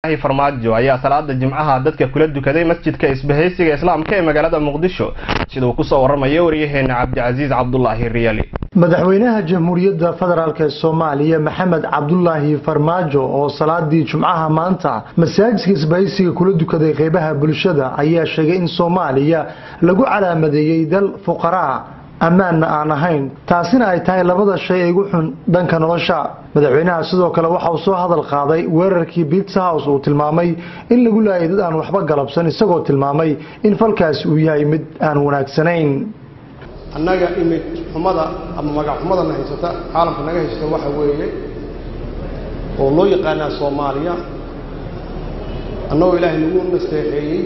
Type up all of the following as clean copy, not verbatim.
farmaajo ayaa salaada jimcaha dadka kula dukaday masjidka isbahaysiga islaamka ee magaalada Muqdisho sida uu ku soo waramayo wariyaheena Cabdicaziz Cabdullaahi Riyali madaxweynaha jamhuuriyadda federaalka Soomaaliya Maxamed Cabdullaahi Farmaajo oo salaadii jimcaha maanta masjidka isbahaysiga kula dukaday qeybaha bulshada ayaa sheegay in Soomaaliya lagu calaamadeeyay dal fuqaraa أمان أنا هين تاسنا أي تاي لبض الشيء يقولون دن كانوا شاء مدعونا سيدو كلا وحوصوا هذا القاضي وركي بيتس هاوس وتلمامي إن اللي يقول لا يدد أن وحبق قلب سنة سقوا تلمامي إن فالكاس ويا يمد أن هناك سنين. النجا إمد حمدا أما مجا حمدا نهيسته عالم النجا هيسته واحد وياه والله يقانا صوماليا أنه إله نقول مستحيل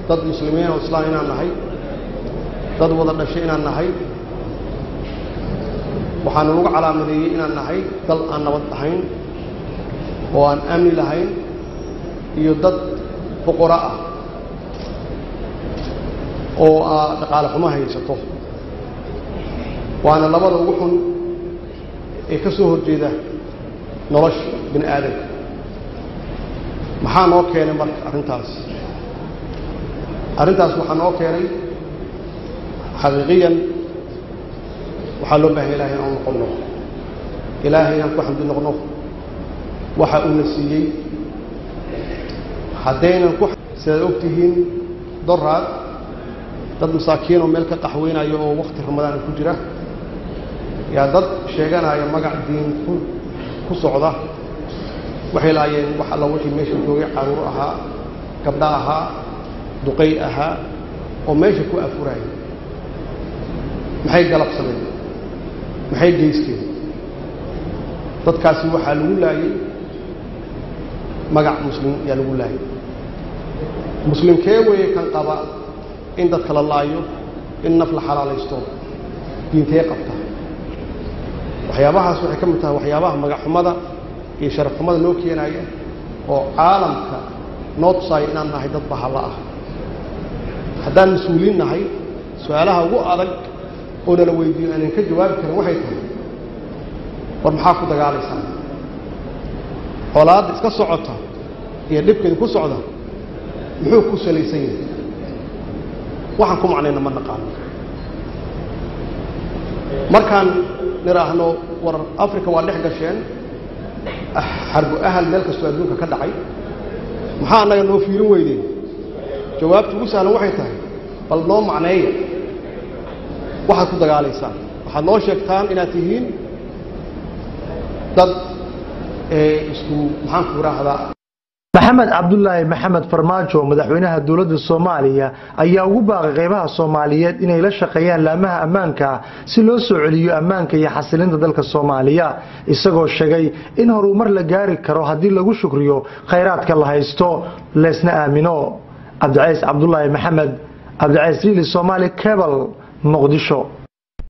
ضد المسلمين وإسلامنا نهي ضد وضد شيئنا نهي waxaan ugu calaamadeeyay inaan nahay dal aan nabad ahayn oo aan amni lahayn iyo dad fuqara ah oo dhaqaale xumo haysato waana labada ugu xun ee ka soo horjeeda nolosha bini'aadamka maxaa noo keenay marka arrintaas waxaa noo keenay xaqiiqiyan waxaa loo baahan ilaahay inaan noqono ilaahay inaan ku xamdi noqono waxa uu na siiyey haddaynan ku sidaad ogtihiin doraad dad masaakiin oo meel ka qaxweynayo oo waqti ramadaan ku jira yaa dad sheeganaya magac diin ku socda waxay laayeen wax alla wixii meesha joogay caruur ahaa gabdha ahaa duqay ahaa oo meesha ku afuraya maxay galabsadeen maxay geysteen dadkaasi waxaa lagu laayay magac muslim yaa lagu laayay muslimkee weeye kan qaba in dadka la laayo in naf la xalaalaysto diintee qabta waxyaabahaas waxay ka mid tahay waxyaabaha magac xumada iyo sharaf xumada noo keenaya oo caalamka noo tusaya inaan nahay dad bahalla ah haddaan mas-uuliin nahay su-aalaha ugu adag oo nala weydiiyo aanan ka jawaabi karin waxay tahay war maxaa ku dagaalaysaa colaadda iska socota iyo dhibkeeda ku socda muxuu ku salaysan yahay waxaan ku macnayna ma naqaano markaan niraahno war afrika waa dhex gasheen xarbu ahal meel kastoo adduunka ka dhacay maxaa annaga noo fiirin weydeen jawaabta ugu sahlan waxay tahay bal noo macneeya waxaad ku dagaalaysaan waxaad noo sheegtaan inaad tihiin dad isku maxaan ku raahdaa maxamed cabdullaahi maxamed farmaajo madaxweynaha dowladda Soomaaliya ayaa ugu baaqay qaybaha Soomaaliyeed inay la shaqeeyaan laamaha ammaanka si loo soo celiyo ammaanka iyo xasilinta dalka Soomaaliya isagoo sheegay in horumar la gaari karo haddii lagu shukriyo khayraadka la haysto leesna aamino Cabdicaziz Cabdullaahi Maxamed Cabdicaziz Somali Cable مقدشو